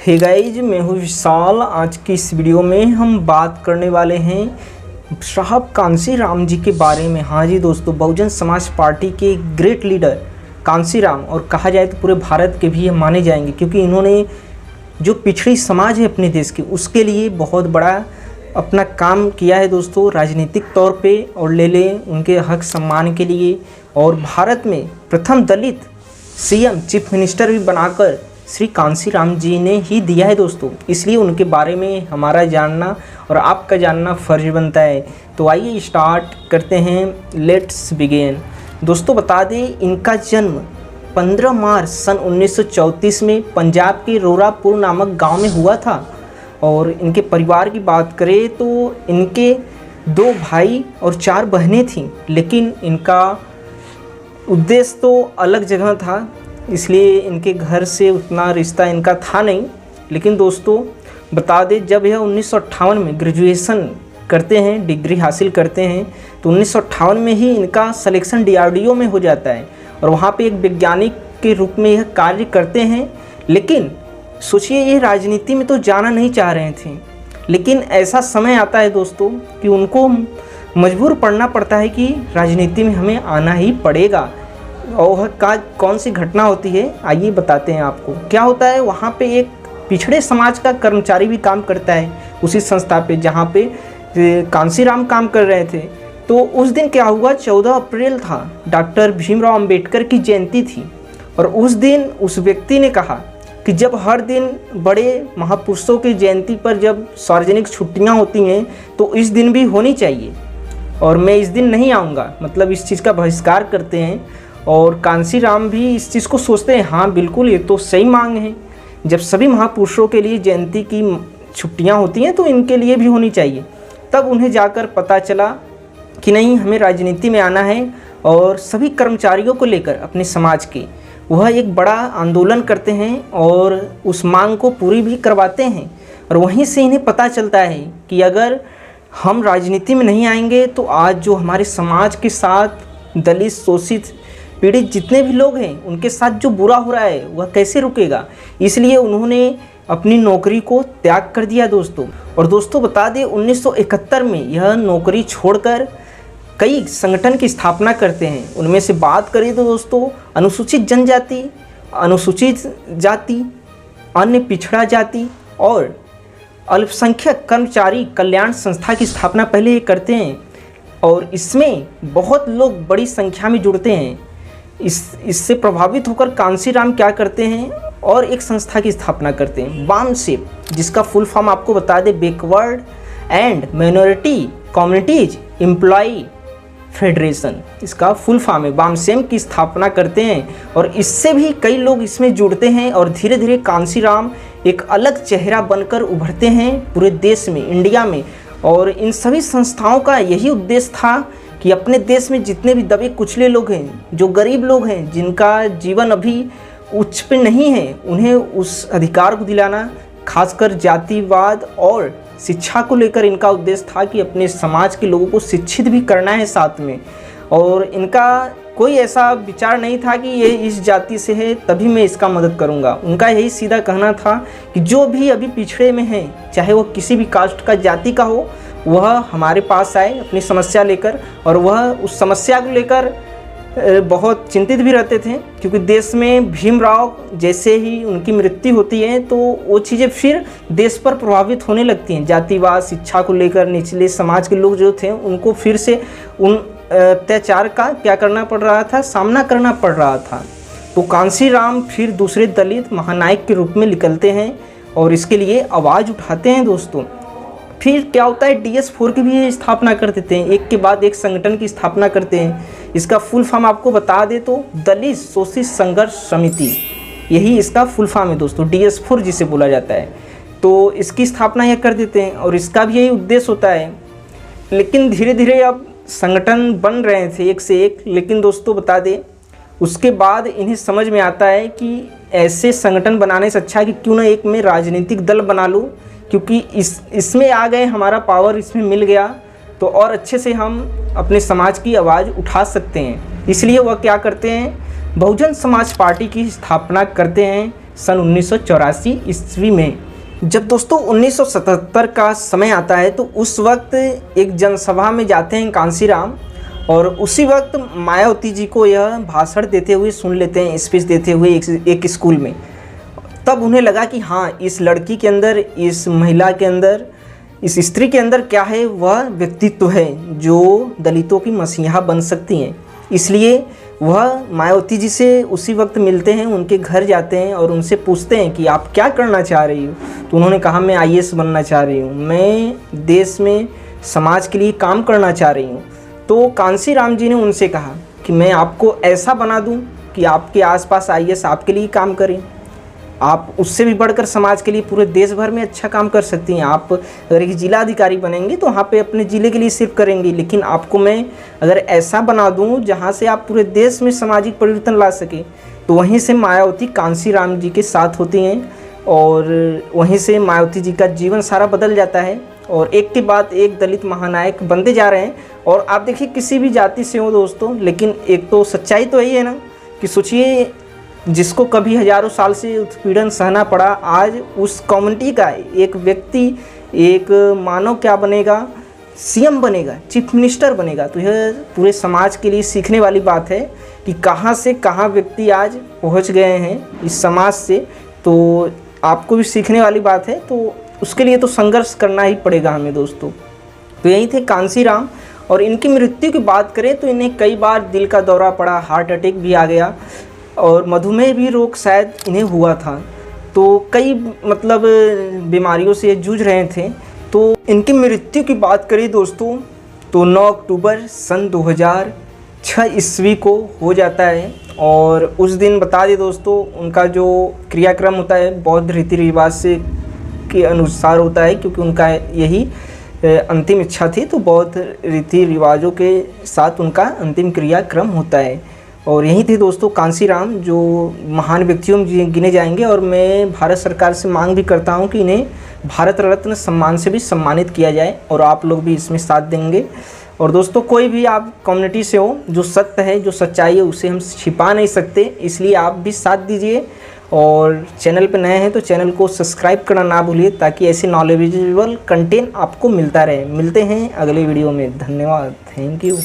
Hey guys, मैं हूँ विशाल। आज की इस वीडियो में हम बात करने वाले हैं साहब कांशीराम जी के बारे में। हाँ जी दोस्तों, बहुजन समाज पार्टी के ग्रेट लीडर कांशीराम, और कहा जाए तो पूरे भारत के भी ये माने जाएंगे, क्योंकि इन्होंने जो पिछड़ी समाज है अपने देश की, उसके लिए बहुत बड़ा अपना काम किया है दोस्तों, राजनीतिक तौर पे, और ले लें उनके हक सम्मान के लिए। और भारत में प्रथम दलित सीएम चीफ मिनिस्टर भी बनाकर श्री कांशीराम जी ने ही दिया है दोस्तों। इसलिए उनके बारे में हमारा जानना और आपका जानना फ़र्ज बनता है। तो आइए स्टार्ट करते हैं, लेट्स बिगिन। दोस्तों बता दें, इनका जन्म 15 मार्च सन 1934 में पंजाब के रोरापुर नामक गांव में हुआ था। और इनके परिवार की बात करें तो इनके 2 भाई और 4 बहनें थीं, लेकिन इनका उद्देश्य तो अलग जगह था, इसलिए इनके घर से उतना रिश्ता इनका था नहीं। लेकिन दोस्तों बता दें, जब यह 1958 में ग्रेजुएशन करते हैं, डिग्री हासिल करते हैं, तो 1958 में ही इनका सिलेक्शन DRDO में हो जाता है और वहाँ पे एक वैज्ञानिक के रूप में यह कार्य करते हैं। लेकिन सोचिए, ये राजनीति में तो जाना नहीं चाह रहे थे, लेकिन ऐसा समय आता है दोस्तों कि उनको मजबूर पड़ना पड़ता है कि राजनीति में हमें आना ही पड़ेगा। और कौन सी घटना होती है, आइए बताते हैं आपको। क्या होता है, वहाँ पे एक पिछड़े समाज का कर्मचारी भी काम करता है उसी संस्था पे जहाँ पे कांशीराम काम कर रहे थे। तो उस दिन क्या हुआ, 14 अप्रैल था, डॉक्टर भीमराव अंबेडकर की जयंती थी। और उस दिन उस व्यक्ति ने कहा कि जब हर दिन बड़े महापुरुषों की जयंती पर जब सार्वजनिक छुट्टियाँ होती हैं, तो इस दिन भी होनी चाहिए, और मैं इस दिन नहीं आऊँगा, मतलब इस चीज़ का बहिष्कार करते हैं। और कांशीराम भी इस चीज़ को सोचते हैं, हाँ बिल्कुल ये तो सही मांग है, जब सभी महापुरुषों के लिए जयंती की छुट्टियां होती हैं तो इनके लिए भी होनी चाहिए। तब उन्हें जाकर पता चला कि नहीं, हमें राजनीति में आना है, और सभी कर्मचारियों को लेकर अपने समाज के वह एक बड़ा आंदोलन करते हैं और उस मांग को पूरी भी करवाते हैं। और वहीं से इन्हें पता चलता है कि अगर हम राजनीति में नहीं आएंगे तो आज जो हमारे समाज के साथ दलित, शोषित, पीड़ित जितने भी लोग हैं, उनके साथ जो बुरा हो रहा है वह कैसे रुकेगा। इसलिए उन्होंने अपनी नौकरी को त्याग कर दिया दोस्तों। और दोस्तों बता दें, 1971 में यह नौकरी छोड़कर कई संगठन की स्थापना करते हैं। उनमें से बात करें तो दोस्तों, अनुसूचित जनजाति, अनुसूचित जाति, अन्य पिछड़ा जाति और अल्पसंख्यक कर्मचारी कल्याण संस्था की स्थापना पहले ये करते हैं। और इसमें बहुत लोग बड़ी संख्या में जुड़ते हैं। इससे प्रभावित होकर कांशीराम क्या करते हैं, और एक संस्था की स्थापना करते हैं, बामसेप, जिसका फुल फॉर्म आपको बता दें, backward and minority communities employ federation, इसका फुल फॉर्म है। बामसेप की स्थापना करते हैं और इससे भी कई लोग इसमें जुड़ते हैं, और धीरे धीरे कांशीराम एक अलग चेहरा बनकर उभरते हैं पूरे देश में, इंडिया में। और इन सभी संस्थाओं का यही उद्देश्य था कि अपने देश में जितने भी दबे कुचले लोग हैं, जो गरीब लोग हैं, जिनका जीवन अभी उच्च पे नहीं है, उन्हें उस अधिकार को दिलाना। खासकर जातिवाद और शिक्षा को लेकर इनका उद्देश्य था कि अपने समाज के लोगों को शिक्षित भी करना है साथ में। और इनका कोई ऐसा विचार नहीं था कि ये इस जाति से है तभी मैं इसका मदद करूंगा। उनका यही सीधा कहना था कि जो भी अभी पिछड़े में है, चाहे वो किसी भी कास्ट का, जाति का हो, वह हमारे पास आए अपनी समस्या लेकर। और वह उस समस्या को लेकर बहुत चिंतित भी रहते थे, क्योंकि देश में भीमराव जैसे ही उनकी मृत्यु होती है तो वो चीज़ें फिर देश पर प्रभावित होने लगती हैं। जातिवाद, शिक्षा को लेकर निचले समाज के लोग जो थे, उनको फिर से उन अत्याचार का क्या करना पड़ रहा था, सामना करना पड़ रहा था। तो कांशीराम फिर दूसरे दलित महानायक के रूप में निकलते हैं और इसके लिए आवाज़ उठाते हैं दोस्तों। फिर क्या होता है, DS4 की भी स्थापना कर देते हैं, एक के बाद एक संगठन की स्थापना करते हैं। इसका फुल फॉर्म आपको बता दे तो दलित शोषित संघर्ष समिति, यही इसका फुल फॉर्म है दोस्तों, DS4 जिसे बोला जाता है। तो इसकी स्थापना यह कर देते हैं और इसका भी यही उद्देश्य होता है। लेकिन धीरे धीरे अब संगठन बन रहे थे एक से एक, लेकिन दोस्तों बता दें, उसके बाद इन्हें समझ में आता है कि ऐसे संगठन बनाने से अच्छा है कि क्यों ना एक मैं राजनीतिक दल बना लूँ, क्योंकि इसमें आ गए, हमारा पावर इसमें मिल गया, तो और अच्छे से हम अपने समाज की आवाज़ उठा सकते हैं। इसलिए वह क्या करते हैं, बहुजन समाज पार्टी की स्थापना करते हैं सन 1984 ईस्वी में। जब दोस्तों 1977 का समय आता है तो उस वक्त एक जनसभा में जाते हैं कांसीराम, और उसी वक्त मायावती जी को यह भाषण देते हुए सुन लेते हैं, स्पीच देते हुए एक स्कूल में। तब उन्हें लगा कि हाँ, इस लड़की के अंदर, इस महिला के अंदर, इस स्त्री के अंदर क्या है, वह व्यक्तित्व है जो दलितों की मसीहा बन सकती हैं। इसलिए वह मायावती जी से उसी वक्त मिलते हैं, उनके घर जाते हैं और उनसे पूछते हैं कि आप क्या करना चाह रही हो। तो उन्होंने कहा मैं IAS बनना चाह रही हूँ, मैं देश में समाज के लिए काम करना चाह रही हूँ। तो कांसीराम जी ने उनसे कहा कि मैं आपको ऐसा बना दूँ कि आपके आसपास IAS आपके लिए काम करें, आप उससे भी बढ़कर समाज के लिए पूरे देश भर में अच्छा काम कर सकती हैं। आप अगर एक जिला अधिकारी बनेंगे तो वहाँ पे अपने ज़िले के लिए सिर्फ करेंगी, लेकिन आपको मैं अगर ऐसा बना दूँ जहाँ से आप पूरे देश में सामाजिक परिवर्तन ला सकें। तो वहीं से मायावती कांसीराम जी के साथ होती हैं और वहीं से मायावती जी का जीवन सारा बदल जाता है और एक के बाद एक दलित महानायक बनते जा रहे हैं। और आप देखिए, किसी भी जाति से हो दोस्तों, लेकिन एक तो सच्चाई तो यही है ना कि सोचिए, जिसको कभी हजारों साल से उत्पीड़न सहना पड़ा, आज उस कम्युनिटी का एक व्यक्ति, एक मानव क्या बनेगा, CM बनेगा, चीफ मिनिस्टर बनेगा। तो यह पूरे समाज के लिए सीखने वाली बात है कि कहाँ से कहाँ व्यक्ति आज पहुँच गए हैं इस समाज से। तो आपको भी सीखने वाली बात है, तो उसके लिए तो संघर्ष करना ही पड़ेगा हमें दोस्तों। तो यही थे कांसीराम। और इनकी मृत्यु की बात करें तो इन्हें कई बार दिल का दौरा पड़ा, हार्ट अटैक भी आ गया और मधुमेह भी रोग शायद इन्हें हुआ था। तो कई बीमारियों से जूझ रहे थे। तो इनकी मृत्यु की बात करें दोस्तों तो 9 अक्टूबर सन 2006 ईस्वी को हो जाता है। और उस दिन बता दें दोस्तों, उनका जो क्रियाक्रम होता है बौद्ध रीति रिवाज से के अनुसार होता है, क्योंकि उनका यही अंतिम इच्छा थी। तो बौद्ध रीति रिवाजों के साथ उनका अंतिम क्रियाक्रम होता है। और यही थे दोस्तों कांसीराम, जो महान व्यक्तियों में गिने जाएंगे। और मैं भारत सरकार से मांग भी करता हूं कि इन्हें भारत रत्न सम्मान से भी सम्मानित किया जाए, और आप लोग भी इसमें साथ देंगे। और दोस्तों, कोई भी आप कम्युनिटी से हो, जो सत्य है, जो सच्चाई है, उसे हम छिपा नहीं सकते, इसलिए आप भी साथ दीजिए। और चैनल पर नए हैं तो चैनल को सब्सक्राइब करना ना भूलिए, ताकि ऐसे नॉलेजेबल कंटेंट आपको मिलता रहे। मिलते हैं अगले वीडियो में। धन्यवाद, थैंक यू।